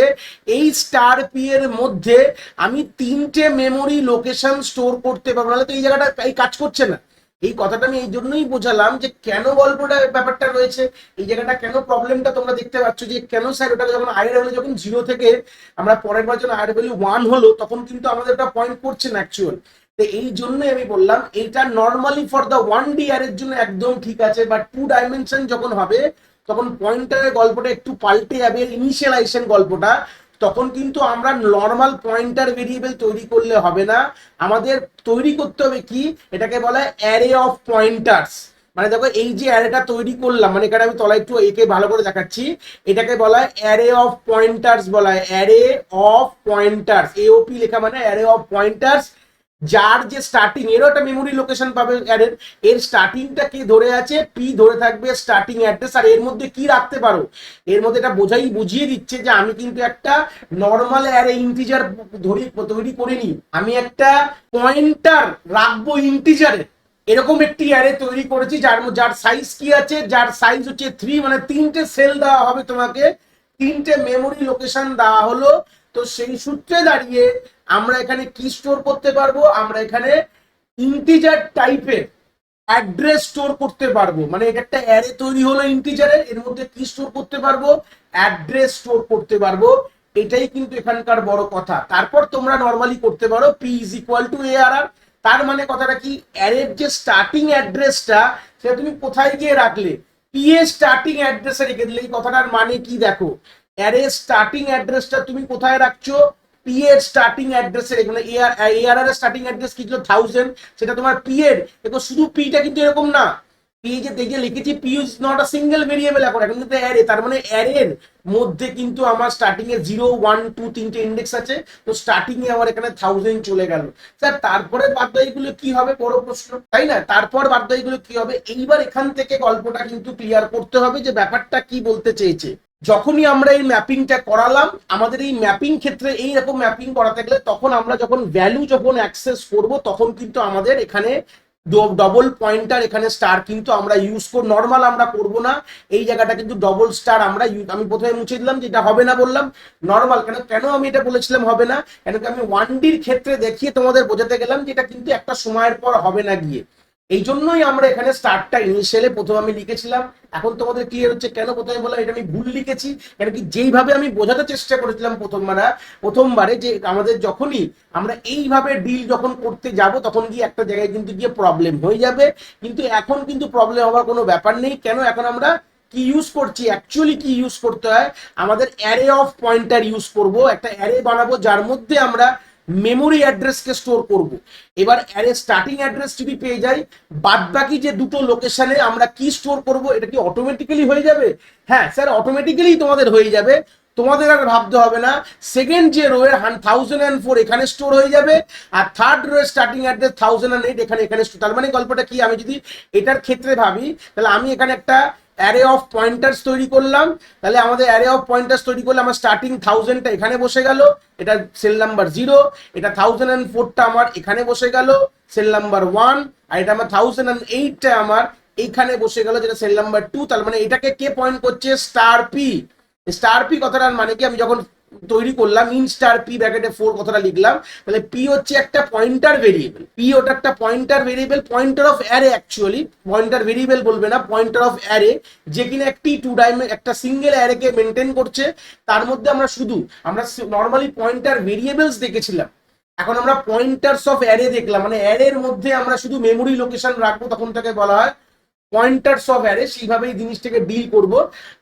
এই স্টার পি এর মধ্যে আমি 3টে মেমোরি লোকেশন স্টোর করতে পারবো, নাহলে তো এই জায়গাটা এই কাজ করছে না। এই কথাটা আমি এই জন্যই বোঝালাম যে কেন গল্পটা ব্যাপারটা রয়েছে, এই জায়গাটা কেন প্রবলেমটা তোমরা দেখতে পাচ্ছ, যে কেন স্যার ওটাকে যখন আয়ের ভ্যালু যখন 0 থেকে আমরা পরের বার যখন আয়ের ভ্যালু 1 হলো তখন কিন্তু আমাদের ওটা পয়েন্ট করছে না অ্যাকচুয়াল। তো এই জন্যই আমি বললাম এইটা নর্মালি ফর দ্য 1D এর জন্য একদম ঠিক আছে, বাট 2 ডাইমেনশন যখন হবে তখন পয়েন্টারের গল্পটা একটু পাল্টে যাবে, ইনিশিয়ালাইজেশন গল্পটা। তখন কিন্তু আমরা নর্মাল পয়েন্টার ভেরিয়েবল তৈরি করলে হবে না, আমাদের তৈরি করতে হবে কি, এটাকে বলা হয় অ্যারে অফ পয়েন্টার্স। মানে দেখো এই যে অ্যারেটা তৈরি করলাম, মানে এখানে আমি তলায় একটু একে ভালো করে দেখাচ্ছি, এটাকে বলা হয় অ্যারে অফ পয়েন্টার্স, বলা হয় অ্যারে অফ পয়েন্টার্স, এওপি লেখা মানে অ্যারে অফ পয়েন্টার্স, যার যে স্টার্টিং এরও একটা মেমোরি লোকেশন পাবে অ্যারের, এর স্টার্টিংটা কি ধরে আছে, পি ধরে থাকবে স্টার্টিং অ্যাড্রেস, আর এর মধ্যে কি রাখতে পারো, এর মধ্যে এটা বুঝিয়ে দিচ্ছে যে আমি কিন্তু একটা নর্মাল অ্যারে ইন্টিজার তৈরি করিনি, আমি একটা পয়েন্টার রাখবো ইন্টিজারে, এরকম একটি অ্যারে তৈরি করেছি যার সাইজ কি আছে, যার সাইজ হচ্ছে 3, মানে 3টে সেল দেওয়া হবে তোমাকে, 3টে মেমোরি লোকেশন দেওয়া হলো। তো সেই সূত্রে দাঁড়িয়ে আমরা এখানে কি স্টোর করতে পারবো, আমরা এখানে ইন্টিজার টাইপের অ্যাড্রেস স্টোর করতে পারবো, মানে এটা একটা অ্যারে তৈরি হলো ইন্টিজারের, এর মধ্যে কি স্টোর করতে পারবো, অ্যাড্রেস স্টোর করতে পারবো। এটাই কিন্তু এখানকার বড় কথা। তারপর তোমরা নর্মালি করতে পারো P is equal to ARR, তার মানে কথাটা কি, অ্যারের যে স্টার্টিং অ্যাড্রেসটা সেটা তুমি কোথায় গিয়ে রাখলে, পি এর স্টার্টিং অ্যাড্রেসে রেখে দিলে। এই কথাটার মানে কি দেখো, অ্যারে স্টার্টিং অ্যাড্রেসটা তুমি কোথায় রাখছো, পি এর স্টার্টিং অ্যাড্রেসে রেখে, মানে এআরআর এর স্টার্টিং অ্যাড্রেস কি ছিল 1000, সেটা তোমার পি এর, দেখো শুধু পিটা কিন্তু এরকম না, পি যে দেখে লিখেছি P is not a single variable, এখন এখন কিন্তু অ্যারে, তার মানে অ্যারের মধ্যে কিন্তু আমার স্টার্টিং এ 0 1 2 3টে ইন্ডেক্স আছে, তো স্টার্টিং এ আমার এখানে 1000 চলে গেল। স্যার তারপরে বাদবাকিগুলো কি হবে, বড় প্রশ্ন, তাই না? তারপর বাদবাকিগুলো কি হবে, এইবার এখান থেকে গল্পটা কিন্তু ক্লিয়ার করতে হবে যে ব্যাপারটা কি বলতে চেয়েছে। যখনই আমরা এই ম্যাপিংটা করালাম, আমাদের এই ম্যাপিং ক্ষেত্রে এইরকম ম্যাপিং করাতে গেলে তখন আমরা যখন ভ্যালু যখন অ্যাক্সেস করব তখন কিন্তু আমাদের এখানে ডবল পয়েন্টার, এখানে স্টার কিন্তু আমরা ইউজ করব, নর্মাল আমরা করব না, এই জায়গাটা কিন্তু ডবল স্টার আমরা আমি প্রথমে মুছে দিলাম যে এটা হবে না, বললাম নর্মাল। কেন কেন আমি এটা বলেছিলাম হবে না, কেন কি আমি 1Dর ক্ষেত্রে দেখিয়ে তোমাদের বোঝাতে গেলাম যে এটা কিন্তু একটা সময়ের পর হবে না গিয়ে, এই জন্যই আমরা এখানে স্টার্টটা ইনিশিয়ালে প্রথম আমি লিখেছিলাম। এখন তোমাদের ক্লিয়ার হচ্ছে কেন প্রথমে বললাম এটা আমি ভুল লিখেছি, কেন কি যেইভাবে আমি বোঝাতে চেষ্টা করেছিলাম প্রথমবারে যে আমাদের যখনই আমরা এইভাবে ডিল যখন করতে যাব তখন গিয়ে একটা জায়গায় কিন্তু গিয়ে প্রবলেম হয়ে যাবে, কিন্তু এখন কিন্তু প্রবলেম হওয়ার কোনো ব্যাপার নেই। কেন, এখন আমরা কি ইউজ করছি, অ্যাকচুয়ালি কি ইউজ করতে হয়, আমাদের অ্যারে অফ পয়েন্টার ইউজ করব, একটা অ্যারে বানাবো যার মধ্যে আমরা মেমোরি অ্যাড্রেসকে স্টোর করব। এবার অ্যারে স্টার্টিং অ্যাড্রেস যদি পেয়ে যাই, বাদ বাকি যে দুটো লোকেশনে আমরা কি স্টোর করব, এটা কি অটোমেটিক্যালি হয়ে যাবে? হ্যাঁ স্যার, অটোমেটিক্যালি তোমাদের হয়ে যাবে, তোমাদের আর ভাবতে হবে না। সেকেন্ড যে রো এর 1004 এখানে স্টোর হয়ে যাবে, আর থার্ড রো এর স্টার্টিং অ্যাড্রেস 1008 এখানে স্টোর। তার মানে গল্পটা কি, আমি যদি এটার ক্ষেত্রে ভাবি তাহলে আমি এখানে একটা অ্যারে অফ পয়েন্টার্স তৈরি করলাম, তাহলে আমাদের অ্যারে অফ পয়েন্টার্স তৈরি করলে আমার স্টার্টিং 1000টা এখানে বসে গেল, এটা সেল নাম্বার 0, এটা 1004টা আমার এখানে বসে গেল সেল নাম্বার 1, আর এটা আমার 1008টা আমার এইখানে বসে গেল যেটা সেল নাম্বার 2। তার মানে এটাকে কে পয়েন্ট করছে, স্টার পি। স্টার পি কথাটার মানে কি, আমি যখন তৈরি করলাম ইন স্টার পি ব্র্যাকেটে 4 কথাটা লিখলাম, তাহলে পি হচ্ছে একটা পয়েন্টার ভেরিয়েবল, পি ওটা একটা pointer variable, pointer of array, actually pointer variable বলবে না, পয়েন্টার অফ অ্যারে, যে কিনা একটি একটা সিঙ্গেল অ্যারেকে মেনটেন করছে। তার মধ্যে আমরা নর্মালি পয়েন্টার ভেরিয়েবলস দেখেছিলাম, এখন আমরা পয়েন্টার্স অফ অ্যারে দেখলাম, মানে অ্যারের মধ্যে আমরা শুধু মেমোরি লোকেশন রাখবো, তখন তাকে বলা হয় পয়েন্টার্স অফ অ্যারে। সেইভাবে এই জিনিসটাকে ডিল করব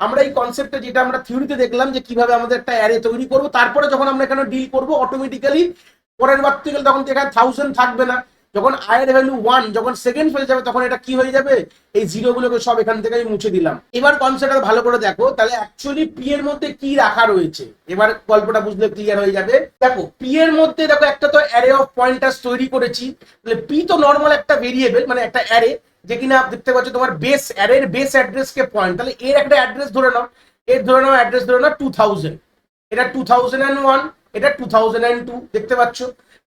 আমরা, এই কনসেপ্টটা যেটা আমরা থিওরিতে দেখলাম যে কিভাবে আমাদের একটা অ্যারে তৈরি করব, তারপরে যখন আমরা এখানে ডিল করব অটোমেটিক্যালি পরের বার থেকে তখন এখানে 1000 থাকবে না, যখন আই এর ভ্যালু 1, যখন সেকেন্ড ফেজে যাবে তখন এটা কি হয়ে যাবে, এই জিরো গুলোকে সব এখান থেকে আমি মুছে দিলাম। এবার কনসেপ্টটা ভালো করে দেখো, তাহলে অ্যাকচুয়ালি পি এর মধ্যে কি রাখা রয়েছে, এবার গল্পটা বুঝলে ক্লিয়ার হয়ে যাবে। দেখো পি এর মধ্যে দেখো একটা তো অ্যারে অফ পয়েন্টার্স তৈরি করেছি, তাহলে পি তো নর্মাল একটা ভেরিয়েবল, মানে একটা অ্যারে, যে কিনা দেখতে পাচ্ছ তোমার বেস অ্যারের বেস অ্যাড্রেস কে পয়েন্ট, তাহলে এর একটা অ্যাড্রেস ধরে নাও, এর ধরে নাও অ্যাড্রেস ধরে নাও 2000, এটা 2001, এটা 2002, দেখতে পাচ্ছ।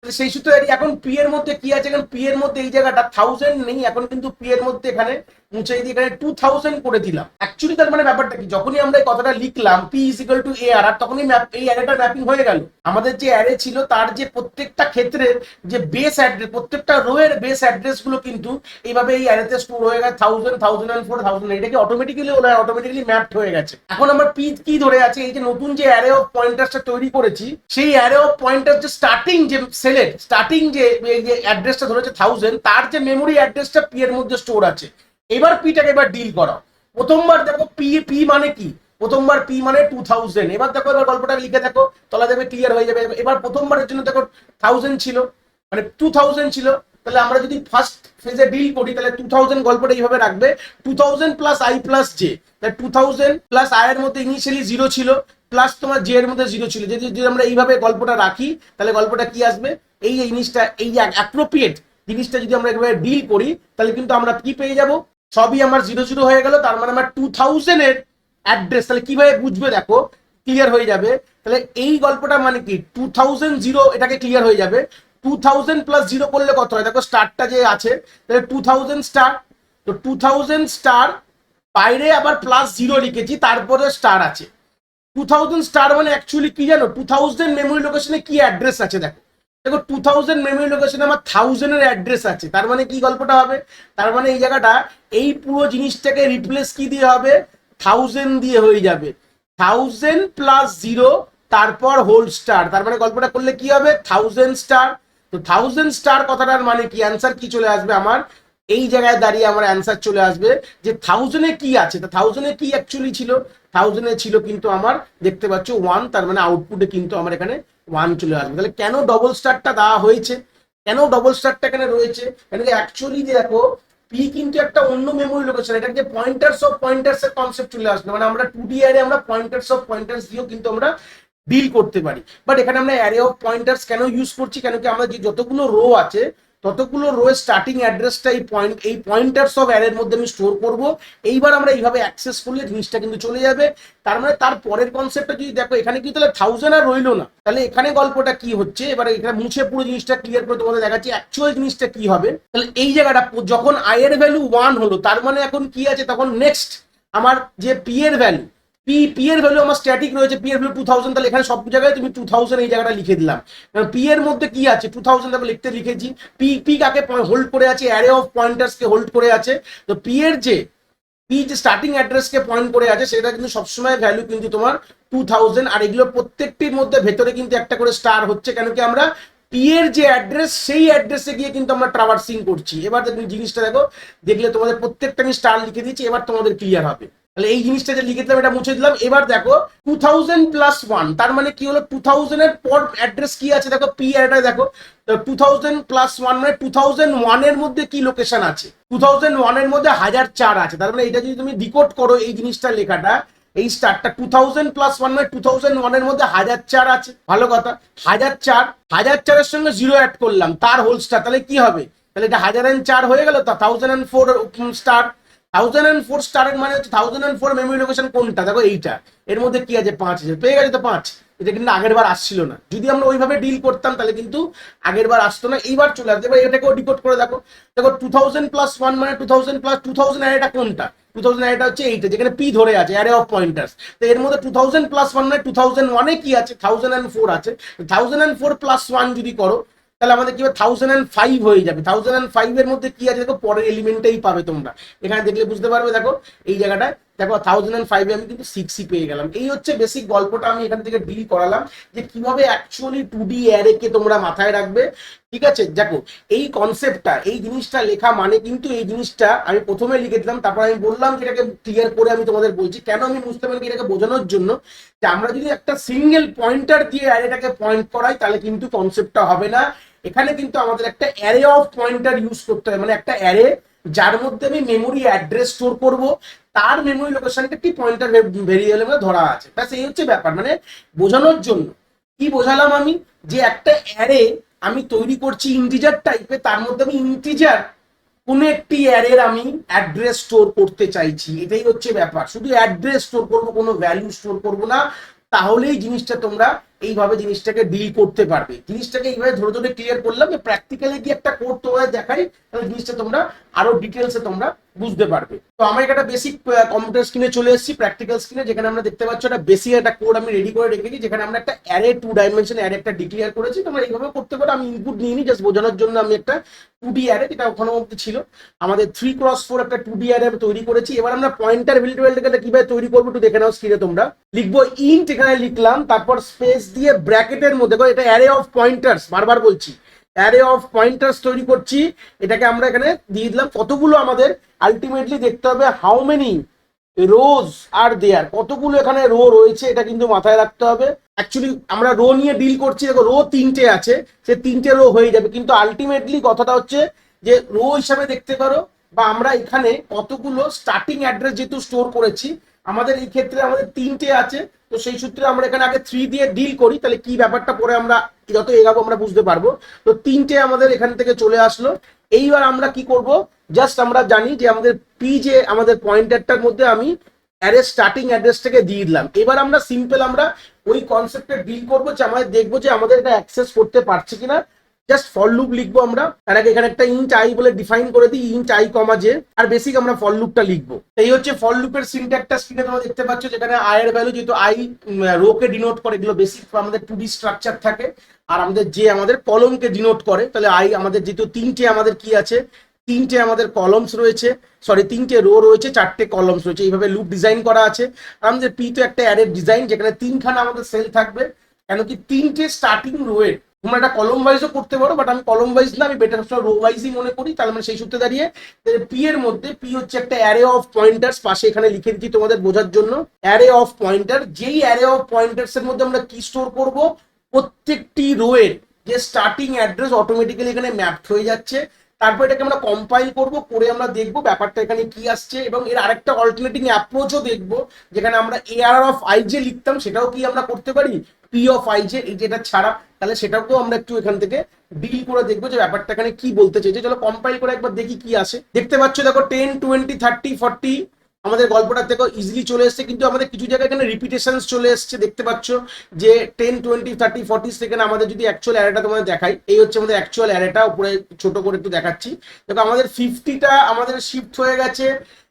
সেই সূত্রে এখন পি এর মধ্যে কি আছে, এখন পি এর মধ্যে এই জায়গাটা 1000 নেই, এখন কিন্তু পি এর মধ্যে এখানে মুছে দিয়ে এখানে 2000 করে দিলাম। অ্যাকচুয়ালি তার মানে ব্যাপারটা কি, যখনই আমরা এই কথাটা লিখলাম পি ইজ ইকুয়াল টু এ আর, তখনই এই অ্যারেটার ম্যাপিং হয়ে গেল। আমাদের যে অ্যারে ছিল তার যে প্রত্যেকটা ক্ষেত্রের যে বেস অ্যাড্রেস, প্রত্যেকটা রো এর বেস অ্যাড্রেস গুলো কিন্তু এইভাবে এই অ্যারেতে স্টোর হয়ে গেছে 1000, 1004, 1000, এটাকে অটোমেটিক্যালি ওরা অটোমেটিক্যালি ম্যাপড হয়ে গেছে। এখন আমরা পি কি ধরে আছে, এই যে নতুন যে অ্যারে অফ পয়েন্টারসটা তৈরি করেছি, সেই অ্যারে অফ পয়েন্টার যে স্টার্টিং যে সেলের স্টার্টিং যে অ্যাড্রেসটা ধরেছে 1000, তার যে মেমোরি অ্যাড্রেসটা পি এর মধ্যে স্টোর আছে। এবার পিটাকে এবার ডিল করা, প্রথমবার দেখো পি পি মানে কি, প্রথমবার পি মানে 2000, এবার দেখো এবার গল্পটা লিখে দেখো, তলা দেবে ক্লিয়ার হয়ে যাবে। এবার প্রথমবারের জন্য দেখো 1000 ছিল, মানে 2000 ছিল, তাহলে আমরা যদি ফার্স্ট ফেজে ডিল করি তাহলে 2000 গল্পটা এইভাবে রাখবে, 2000 প্লাস আই প্লাস জে, তাহলে 2000 প্লাস আই এর মধ্যে ইনিশিয়ালি 0 ছিল, প্লাস তোমার জে এর মধ্যে 0 ছিল। যদি আমরা এইভাবে গল্পটা রাখি তাহলে গল্পটা কি আসবে, এই জিনিসটা, এই অ্যাপ্রোপ্রিয়েট জিনিসটা যদি আমরা এভাবে ডিল করি তাহলে কিন্তু আমরা কি পেয়ে যাব, সবই আমার 0 0 হয়ে গেল, তার মানে আমার 2000 এর অ্যাড্রেস। তাহলে কিভাবে বুঝবে দেখো, ক্লিয়ার হয়ে যাবে। তাহলে এই গল্পটা মানে কি 2000 এটাকে ক্লিয়ার হয়ে যাবে, 2000 প্লাস 0 করলে কত হয়, দেখো স্টারটা যে আছে, তাহলে 2000 স্টার, তো 2000 স্টার, বাইরে আবার প্লাস 0 লিখেছি, তারপরে স্টার আছে। 2000 স্টার মানে অ্যাকচুয়ালি কি জানো, 2000 মেমোরি লোকেশনে কি অ্যাড্রেস আছে দেখো, দেখো 2000 মেমোরি লোকেশনে আমার 1000 এর অ্যাড্রেস আছে, তার মানে কি গল্পটা হবে, তার মানে এই জায়গাটা এই পুরো জিনিসটাকে রিপ্লেস কি দিয়ে হবে, 1000 দিয়ে হয়ে যাবে, 1000 প্লাস 0 তারপর হোল স্টার, তার মানে গল্পটা করলে কি হবে 1000 স্টার। তো 1000 স্টার কথাটার মানে কি, অ্যান্সার কি চলে আসবে আমার, এই জায়গায় দাঁড়িয়ে আমার অ্যান্সার চলে আসবে যে 1000 এ কি আছে, তো 1000 এ কি অ্যাকচুয়ালি ছিল, 1000 এ ছিল কিন্তু আমার দেখতে পাচ্ছ 1, তার মানে আউটপুটে কিন্তু আমার এখানে 1 চলে আসবে। তাহলে কেন ডবল স্টারটা দেওয়া হয়েছে, কেন ডবল স্টারটা এখানে রয়েছে, কারণ অ্যাকচুয়ালি দেখো পি কিন্তু একটা অন্য মেমোরি লোকেশন, এটা যে পয়েন্টার্স অফ পয়েন্টার্স এর কনসেপ্ট চলে আসবে, মানে আমরা 2D অ্যারে আমরা পয়েন্টার্স অফ পয়েন্টার্স দিয়েও কিন্তু আমরা ডিল করতে পারি। বাট এখানে আমরা অ্যারে অফ পয়েন্টার্স কেন ইউজ করছি, কেন কি আমরা যে যতগুলো রো আছে ততগুলো রো এর স্টার্টিং অ্যাড্রেসটা এই পয়েন্টার্স অফ অ্যারের মধ্যে আমি স্টোর করব। এইবার আমরা এইভাবে অ্যাক্সেস করলে জিনিসটা কিন্তু চলে যাবে। তার মানে তার পরের কনসেপ্টটা যদি দেখো, এখানে কি তাহলে 1000 আর রইলো না, তাহলে এখানে গল্পটা কি হচ্ছে, এবারে এখানে মুছে পুরো জিনিসটা ক্লিয়ার করে তোমাদের দেখাচ্ছি অ্যাকচুয়াল জিনিসটা কি হবে। তাহলে এই জায়গাটা যখন আই এর ভ্যালু 1 হলো, তার মানে এখন কি আছে, তখন নেক্সট আমার যে পি এর ভ্যালু, পি এর ভ্যালু আমার স্ট্যাটিক রয়েছে, পি এর ভ্যালু 2000, তাহলে এখানে সব জায়গায় তুমি 2000 এই জায়গাটা লিখে দিলাম। পি এর মধ্যে কি আছে 2000, তারপর লিখতে লিখেছি পি, পি কাকে হোল্ড করে আছে, array of pointers K hold করে আছে। তো পি এর যে স্টার্টিং অ্যাড্রেস কে পয়েন্ট করে আছে সেটা কিন্তু সবসময় ভ্যালু কিন্তু তোমার 2000, আর এগুলো প্রত্যেকটির মধ্যে ভেতরে কিন্তু একটা করে স্টার হচ্ছে, কেন কি আমরা পি এর যে অ্যাড্রেস সেই অ্যাড্রেসে গিয়ে কিন্তু আমরা ট্রাভার্সিং করছি। এবার তুমি জিনিসটা দেখো, দেখলে তোমাদের প্রত্যেকটা আমি স্টার লিখে দিচ্ছি, এবার তোমাদের ক্লিয়ার হবে। তাহলে এই জিনিসটা যে লিখে দিলাম এটা মুছে দিলাম। এবার দেখো 2000 প্লাস 1, তার মানে কি হলো 2000 এর পর অ্যাড্রেস কি আছে দেখো, পি এটা দেখো 2000 প্লাস 1 মানে 2001 এর মধ্যে কি লোকেশন আছে, 2001 এর মধ্যে 1004 আছে। তার মানে এটা যদি তুমি ডিকোড করো এই জিনিসটা লেখাটা, এই স্টারটা 2000 প্লাস 1 মানে 2001 এর মধ্যে 1004 আছে, ভালো কথা। 1004 এর সঙ্গে 0 অ্যাড করলাম, তার হোল স্টার, তাহলে কি হবে, তাহলে এটা 1004 হয়ে গেল, তা 1004 স্টার। 1004 স্টারের মানে হচ্ছে 1004 মেমোরি লোকেশন কোনটা দেখো, এইটা, এর মধ্যে কি আছে 5 আছে, পেয়ে গেছে তো 5, এটা কিন্তু আগের বার আসছিল না, যদি আমরা ওইভাবে ডিল করতাম তাহলে কিন্তু আগের বার আসতো না, এইবার চলে আসবে। এবার এটাকেও ডিকোড করে দেখো, দেখো 2000 প্লাস 1 মানে 2000 প্লাস 2000, আর এটা কোনটা 2000, এটা হচ্ছে এইটা যেখানে পি ধরে আছে অ্যারে অফ পয়েন্টার্স। তো এর মধ্যে 2000 প্লাস 1 মানে 2001 এ কি আছে 1004 আছে, 1004 প্লাস 1 যদি করো তাহলে আমাদের কি হবে 1005 হয়ে যাবে। 1005 এর মধ্যে কি আছে দেখো, পরের এলিমেন্টটাই পাবে তোমরা, এখানে দেখলে বুঝতে পারবে। দেখো এই জায়গাটায় দেখো 1005 এ আমি কিন্তু 6 পেয়ে গেলাম। এই হচ্ছে বেসিক গল্পটা আমি এখান থেকে ডিল করালাম, যে কিভাবে অ্যাকচুয়ালি 2D অ্যারে কে তোমরা মাথায় রাখবে। ঠিক আছে, দেখো এই কনসেপ্টটা, এই জিনিসটা লেখা মানে কিন্তু এই জিনিসটা আমি প্রথমে লিখে দিলাম, তারপর আমি বললাম যে এটাকে ক্লিয়ার করে আমি তোমাদের বলছি কেন আমি বুঝতে পারি, এটাকে বোঝানোর জন্য যে আমরা যদি একটা সিঙ্গেল পয়েন্টার দিয়ে অ্যারেটাকে পয়েন্ট করাই তাহলে কিন্তু কনসেপ্টটা হবে না। এখানে কিন্তু আমাদের একটা অ্যারে অফ পয়েন্টার ইউজ করতে হবে, মানে একটা অ্যারে যার মধ্যে আমি মেমোরি অ্যাড্রেস স্টোর করব, তার মেমোরি লোকেশনটা একটি পয়েন্টার ভেরিয়েবলের মধ্যে ধরা আছে। ব্যাস এই হচ্ছে ব্যাপার। মানে বোঝানোর জন্য কি বোঝালাম আমি, যে একটা অ্যারে আমি তৈরি করছি ইন্টিজার টাইপে, তার মধ্যে আমি ইন্টিজার কোনো একটি অ্যারের আমি অ্যাড্রেস স্টোর করতে চাইছি, এটাই হচ্ছে ব্যাপার। শুধু অ্যাড্রেস স্টোর করবো, কোনো ভ্যালু স্টোর করবো না, তাহলেই জিনিসটা তোমরা এইভাবে জিনিসটাকে ডিল করতে পারবে। জিনিসটাকে এইভাবে ধরে ধরে ক্লিয়ার করলাম, যে প্র্যাকটিক্যালি কি একটা কোড তোমাদের দেখাই, তাহলে জিনিসটা তোমরা আরো ডিটেলসে তোমরা বুঝতে পারবে। তো আমার একটা বেসিক কম্পিউটার স্ক্রিনে চলে এসেছি, প্র্যাকটিক্যাল স্ক্রিনে, যেখানে আমরা দেখতে পাচ্ছ একটা বেসিক একটা কোড আমি রেডি করে রেখেছি, যেখানে আমরা একটা অ্যারে 2 ডাইমেনশন অ্যারে একটা ডিক্লেয়ার করেছি। তোমরা এইভাবে করতে পারো, আমি ইনপুট নিয়ে নিই জাস্ট বোঝানোর জন্য। আমি একটা 2D অ্যারে, যেটা ওখানে মধ্যে ছিল আমাদের 3x4 একটা 2D অ্যারে তৈরি করেছি। এবার আমরা পয়েন্টার ভেরিয়েবলটাকে কিভাবে তৈরি করবো একটু দেখে নাও স্ক্রিনে। তোমরা লিখবো ইন্ট, এখানে লিখলাম, তারপর স্পেস দিয়ে ব্র্যাকেটের মধ্যে, এটা অ্যারে অফ পয়েন্টার্স, বারবার বলছি অ্যারে অফ পয়েন্টার্স তৈরি করছি। এটাকে আমরা এখানে দিয়ে দিলাম কতগুলো, আমাদের আলটিমেটলি দেখতে হবে হাউ মেনি রোজ আর দেয়ার, কতগুলো এখানে রো রয়েছে, এটা কিন্তু মাথায় রাখতে হবে। অ্যাকচুয়ালি আমরা রো নিয়ে ডিল করছি, দেখো রো 3টে আছে, সে 3টে রো হয়ে যাবে, কিন্তু আলটিমেটলি কথাটা হচ্ছে যে রো হিসাবে দেখতে পারো, বা আমরা এখানে কতগুলো স্টার্টিং অ্যাড্রেস যেহেতু স্টোর করেছি, আমাদের এই ক্ষেত্রে আমাদের 3টে আছে, তো সেই সূত্রে আমরা এখানে আগে 3 দিয়ে ডিল করি, তাহলে কি ব্যাপারটা পরে আমরা যত এগাবো আমরা বুঝতে পারবো। তো 3টে আমাদের এখান থেকে চলে আসলো। এইবার আমরা কি করব, জাস্ট আমরা জানি যে আমাদের পি, যে আমাদের পয়েন্টারটার মধ্যে আমি অ্যারে স্টার্টিং অ্যাড্রেসটাকে দিয়ে দিলাম। এবার আমরা সিম্পল আমরা ওই কনসেপ্টে ডিল করবো, যে আমাদের দেখবো যে আমাদের এটা অ্যাক্সেস করতে পারছে কিনা। জাস্ট ফর লুপ লিখবো আমরা, তার আগে এখানে একটা ইন্ট আই বলে ডিফাইন করে দিই, ইন্ট আই কমা জে, আর বেসিক আমরা ফর লুপটা লিখবো। এই হচ্ছে ফর লুপের সিনট্যাক্সটা স্ক্রিনে তোমরা দেখতে পাচ্ছ, যেখানে আই এর ভ্যালু যেহেতু আই রো কে ডিনোট করে, এগুলো বেসিক আমাদের 2D স্ট্রাকচার থাকে, আর আমাদের যে আমাদের কলমকে ডিনোট করে, তাহলে আই আমাদের যেহেতু 3টে আমাদের কি আছে, 3টে আমাদের কলমস রয়েছে, সরি 3টে রো রয়েছে, 4টে কলমস রয়েছে, এইভাবে লুপ ডিজাইন করা আছে। আমাদের পি তো একটা অ্যারে ডিজাইন, যেখানে 3খানা আমাদের সেল থাকবে, কেন কি 3টে স্টার্টিং রোয়ের। তোমরা একটা কলম ওয়াইজও করতে পারো, বাট আমি কলম ওয়াইজ না, আমি বেটার রো ওয়াইজই মনে করি। তাহলে মানে সেই সূত্রে দাঁড়িয়ে পি এর মধ্যে, পি হচ্ছে একটা অ্যারে অফ পয়েন্টার্স, পাশে এখানে লিখে দিচ্ছি তোমাদের বোঝার জন্য, অ্যারে অফ পয়েন্টার। যেই অ্যারে অফ পয়েন্টার্স এর মধ্যে আমরা কি স্টোর করব, প্রত্যেকটি রোয়ের যে স্টার্টিং অ্যাড্রেস অটোমেটিক্যালি এখানে ম্যাপড হয়ে যাচ্ছে। তারপর এটাকে আমরা কম্পাইল করব, করে আমরা দেখবো ব্যাপারটা এখানে কি আসছে, এবং এর আরেকটা অল্টারনেটিং অ্যাপ্রোচও দেখবো, যেখানে আমরা এআর অফ আইজে লিখতাম, সেটাও কি আমরা করতে পারি পি অফ আইজে, এই যেটা ছাড়া, তাহলে সেটাকেও আমরা একটু এখান থেকে ডিল করে দেখবো যে ব্যাপারটা এখানে কি বলতে চাইছে। চলো কম্পাইল করে একবার দেখি কি আসে। দেখতে পাচ্ছ, দেখো 10, 20, 30, 40 আমাদের গল্পটা থেকে ইজিলি চলে এসছে, কিন্তু আমাদের কিছু জায়গায় এখানে রিপিটেশন চলে এসছে। দেখতে পাচ্ছ যে 10, 20, 30, 40 সেখানে আমাদের যদি অ্যাকচুয়াল অ্যারেটা তোমাদের দেখাই, এই হচ্ছে আমাদের অ্যাকচুয়াল অ্যারেটা, উপরে ছোট করে একটু দেখাচ্ছি। দেখো আমাদের 50টা আমাদের শিফট হয়ে গেছে,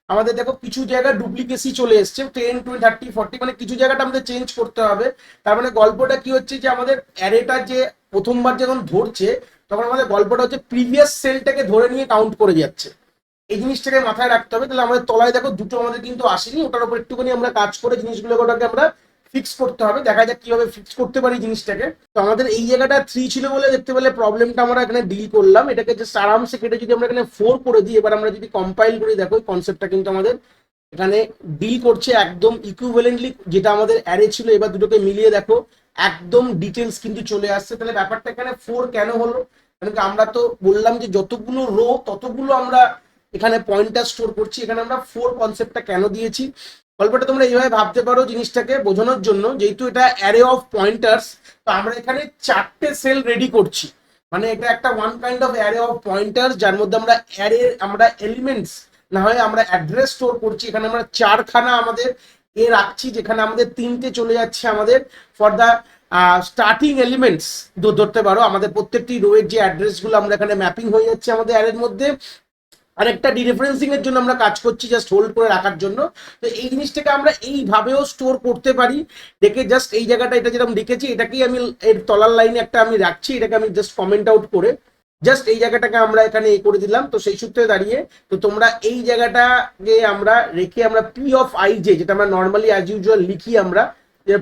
আমাদের দেখো কিছু জায়গায় ডুপ্লিকেসি চলে এসছে, 10, 20, 30, 40, মানে কিছু জায়গাটা আমাদের চেঞ্জ করতে হবে। তার মানে গল্পটা কি হচ্ছে, যে আমাদের অ্যারেটা যে প্রথমবার যখন ধরছে, তখন আমাদের গল্পটা হচ্ছে প্রিভিয়াস সেলটাকে ধরে নিয়ে কাউন্ট করে যাচ্ছে। এই জিনিসটাকে মাথায় রাখতে হবে। তাহলে আমাদের তলায় দেখো দুটো আমাদের কিন্তু আসেনি, ওটার উপর একটুখানি আমরা কাজ করে জিনিসগুলোকে আমরা ফিক্স করতে হবে। দেখা যাক কিভাবে ফিক্স করতে পারি জিনিসটাকে। তো আমাদের এই জায়গাটা 3 ছিল বলে দেখতে পেলে প্রবলেমটা আমরা এখানে ডিল করলাম। এটাকে জাস্ট আরামসে কেটে যদি আমরা এখানে 4 করে দিই, এবার আমরা যদি কম্পাইল করি, দেখো কনসেপ্টটা কিন্তু আমাদের এখানে ডিল করছে একদম ইকুইভ্যালেন্টলি, যেটা আমাদের অ্যারে ছিল। এবার দুটোকে মিলিয়ে দেখো একদম ডিটেলস কিন্তু চলে আসছে। তাহলে ব্যাপারটা এখানে 4 কেন হলো, কারণ আমরা তো বললাম যে যতগুলো রো ততগুলো আমরা এখানে পয়েন্টার স্টোর করছি, এখানে আমরা 4 কনসেপ্টটা কেন দিয়েছি। গল্পটা তোমরা এইভাবে ভাবতে পারো জিনিসটাকে বোঝানোর জন্য, যেহেতু এটা অ্যারে অফ পয়েন্টার্স, তো আমরা এখানে 4টে সেল রেডি করছি, মানে এটা একটা one kind of array of pointers, যার মধ্যে আমরা অ্যারে আমরা এলিমেন্টস না হয় আমরা অ্যাড্রেস স্টোর করছি। এখানে আমরা 4খানা আমাদের এ রাখছি, যেখানে আমাদের 3টে চলে যাচ্ছে আমাদের ফর দ্য স্টার্টিং এলিমেন্টস ধরতে পারো। আমাদের প্রত্যেকটি রোয়ের যে অ্যাড্রেসগুলো আমরা এখানে ম্যাপিং হয়ে যাচ্ছে আমাদের অ্যারের মধ্যে, আরেকটা ডিরেফারেন্সিং এর জন্য আমরা কাজ করছি, জাস্ট হোল্ড করে রাখার জন্য। তো এই জিনিসটাকে আমরা এইভাবেও স্টোর করতে পারি। দেখে জাস্ট এই জায়গাটা এটা যেরকম লিখেছি, এটাকেই আমি এর তলার লাইনে একটা আমি রাখছি, এটাকে আমি জাস্ট কমেন্ট আউট করে জাস্ট এই জায়গাটাকে আমরা এখানে এ করে দিলাম। তো সেই সূত্রে দাঁড়িয়ে তো তোমরা এই জায়গাটাকে আমরা রেখে আমরা পি অফ আইজে, যেটা আমরা নর্মালি অ্যাজ ইউজুয়াল লিখি আমরা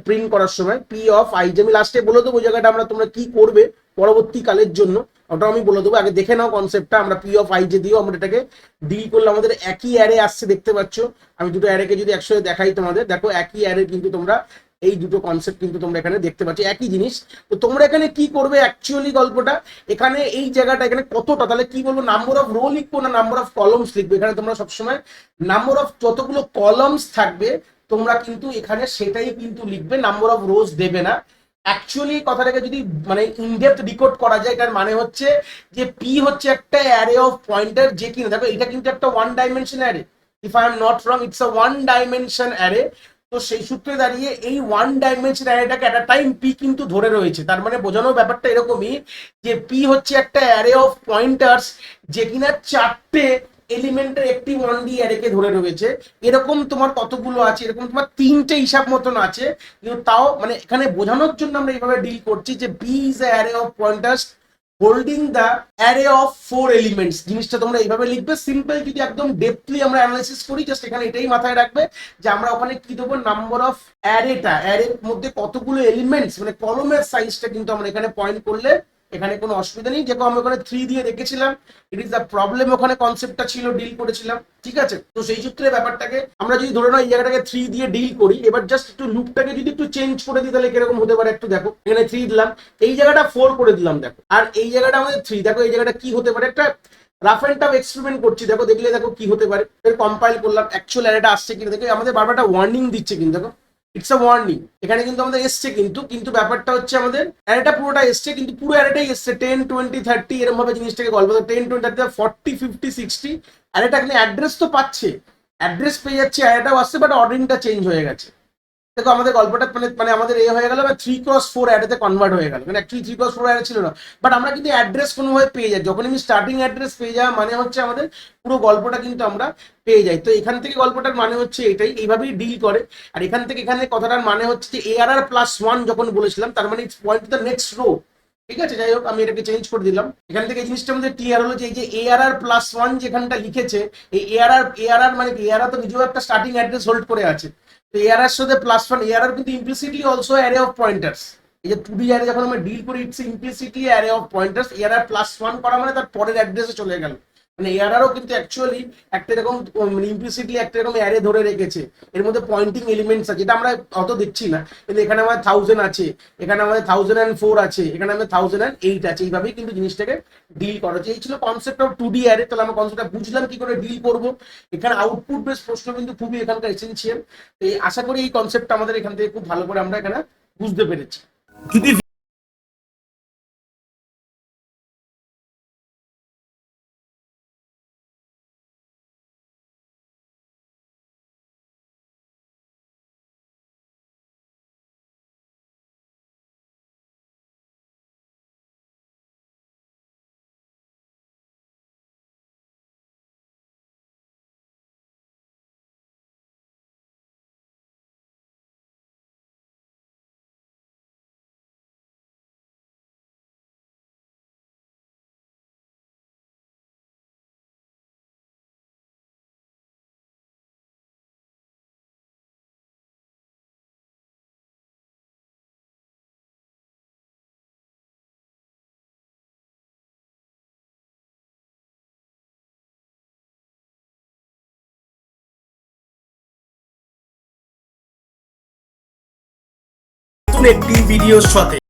প্রিন্ট করার সময়, পি অফ আইজে, আমি লাস্টে বলে দেবো জায়গাটা আমরা তোমরা কি করবে পরবর্তীকালের জন্য, ওটাও আমি বলে দেবো। আগে দেখে নাও কনসেপ্টটা, আমরা পি অফ আইজে দিয়েও আমরা এটাকে ডিল করলে আমাদের একই অ্যারে আসছে। দেখতে পাচ্ছ আমি দুটো অ্যারেকে যদি একসাথে দেখাই তোমাদের, দেখো একই অ্যারে কিন্তু তোমরা এই দুটো কনসেপ্ট কিন্তু তোমরা এখানে দেখতে পাচ্ছ, একই জিনিস। তো তোমরা এখানে কি করবে অ্যাকচুয়ালি গল্পটা, এখানে এই জায়গাটা এখানে কতটা, তাহলে কি বলবো, নাম্বার অফ রো লিখবো না নাম্বার অফ কলমস লিখবো? এখানে তোমরা সবসময় নাম্বার অফ যতগুলো কলমস থাকবে তোমরা কিন্তু এখানে সেটাই কিন্তু লিখবে, নাম্বার অফ রোজ দেবে না। অ্যাকচুয়ালি কথাটাকে যদি মানে ইনডেপথ ডিকোড করা যায়, এটার মানে হচ্ছে যে পি হচ্ছে একটা অ্যারে অফ পয়েন্টার, যে কিনা দেখো এটা কিন্তু একটা one dimension array, if I am not wrong it's a one dimension array. তো সেই সূত্রে দাঁড়িয়ে এই ওয়ান ডাইমেনশন অ্যারেটাকে অ্যাট আ টাইম পি কিন্তু ধরে রয়েছে, তার মানে বোঝানোর ব্যাপারটা এরকমই যে পি হচ্ছে একটা অ্যারে অফ পয়েন্টার্স যে কিনা চারটে এলিমেন্টের একটি ওয়ান ডি অ্যারেকে ধরে রয়েছে। এরকম তোমার কতগুলো আছে, এরকম তোমার তিনটে হিসাব মতন আছে, কিন্তু তাও মানে এখানে বোঝানোর জন্য আমরা এইভাবে ডিল করছি যে B is array of pointers holding the array of four elements. জিনিসটা তোমরা এইভাবে লিখবে সিম্পল। যদি একদম ডেপথলি আমরা অ্যানালাইসিস করি, জাস্ট এখানে এটাই মাথায় রাখবে যে আমরা ওখানে কি দেবো, নাম্বার অফ অ্যারেটা, অ্যারের মধ্যে কতগুলো এলিমেন্টস মানে কলমের সাইজটা কিন্তু আমরা এখানে পয়েন্ট করলে এখানে কোনো অসুবিধা নেই। যেরকম আমি ওখানে 3 দিয়ে রেখেছিলাম, ইট ইজ দ্য প্রবলেম, ওখানে কনসেপ্টটা ছিল, ডিল করেছিলাম, ঠিক আছে। তো সেই সূত্রে ব্যাপারটাকে আমরা যদি ধরে নাও এই জায়গাটাকে 3 দিয়ে ডিল করি, এবার জাস্ট একটু লুপটাকে যদি একটু চেঞ্জ করে দিই তাহলে কিরকম হতে পারে একটু দেখো। এখানে 3 দিলাম, এই জায়গাটা 4 করে দিলাম দেখো, আর এই জায়গাটা আমাদের 3, দেখো এই জায়গাটা কি হতে পারে, একটা রাফ এন্ড টাফ এক্সপেরিমেন্ট করছি, দেখো দেখলে দেখো কি হতে পারে। কম্পাইল করলাম, অ্যাকচুয়াল অ্যারেটা আসছে কিনা দেখো, আমাদের বারবার একটা ওয়ার্নিং দিচ্ছে কিন্তু দেখো, ইটস আ ওয়ার্নিং, এখানে কিন্তু আমাদের এসছে কিন্তু, কিন্তু ব্যাপারটা হচ্ছে আমাদের অ্যারেটা পুরোটা এসছে, কিন্তু পুরো অ্যারেটাই এসছে 10 20 30 এরকম ভাবে জিনিসটাকে গল্প 10 20 30 40 50 60 অ্যারেটা এখানে অ্যাড্রেস তো পাচ্ছে, অ্যাড্রেস পেয়ে যাচ্ছে, অ্যারেটাও আসছে, বাট অর্ডারিংটা চেঞ্জ হয়ে গেছে। দেখো আমাদের গল্পটা মানে মানে আমাদের এ হয়ে গেল 3x4 অ্যাডেতে কনভার্ট হয়ে গেল, মানে অ্যাকচুয়ালি 3x4 অ্যাড ছিল না, বাট আমরা কিন্তু অ্যাড্রেস কোনোভাবে পেয়ে যাই। যখন আমি স্টার্টিং অ্যাড্রেস পেয়ে যাওয়া মানে হচ্ছে আমাদের পুরো গল্পটা কিন্তু আমরা পেয়ে যাই। তো এখান থেকে গল্পটার মানে হচ্ছে এটাই, এইভাবেই ডিল করে। আর এখান থেকে এখানে কথাটার মানে হচ্ছে যে ARR +1 যখন বলেছিলাম, তার মানে it's point to the next row, ঠিক আছে। যাই হোক আমি এটাকে চেঞ্জ করে দিলাম, এখান থেকে এই জিনিসটা আমাদের ক্লিয়ার হলো যে এই যে ARR+1 যেখানটা লিখেছে, এই ARR মানে কি, ARR তো নিজেও একটা স্টার্টিং অ্যাড্রেস হোল্ড করে আছে। তো ARR সাথে +1, ARR কিন্তু implicitly also array of pointers. এই যে 2D অ্যারে যখন আমরা ডিল করি, it's implicitly array of pointers. ARR+1 করা মানে তার পরের অ্যাড্রেসে চলে গেল, মানে ARRও কিন্তু অ্যাকচুয়ালি একটা এরকম মানে ইমপ্লিসিটলি একটা এরকম অ্যারে ধরে রেখেছে, এর মধ্যে পয়েন্টিং এলিমেন্টস আছে, যেটা আমরা অত দেখছি না, কিন্তু এখানে আমাদের 1000 আছে, এখানে আমাদের 1004 আছে, এখানে আমাদের 1008 আছে, এইভাবেই কিন্তু জিনিসটাকে ডিল করা হচ্ছে। এই ছিল কনসেপ্ট অফ 2D অ্যারে। তাহলে আমরা কনসেপ্টটা বুঝলাম কি করে ডিল করব। এখানে আউটপুট বেস প্রশ্ন কিন্তু খুবই এখানকার এসেনশিয়াল। এই আশা করি এই কনসেপ্টটা আমাদের এখান থেকে খুব ভালো করে আমরা এখানে বুঝতে পেরেছি। যদি একটি ভিডিওর সাথে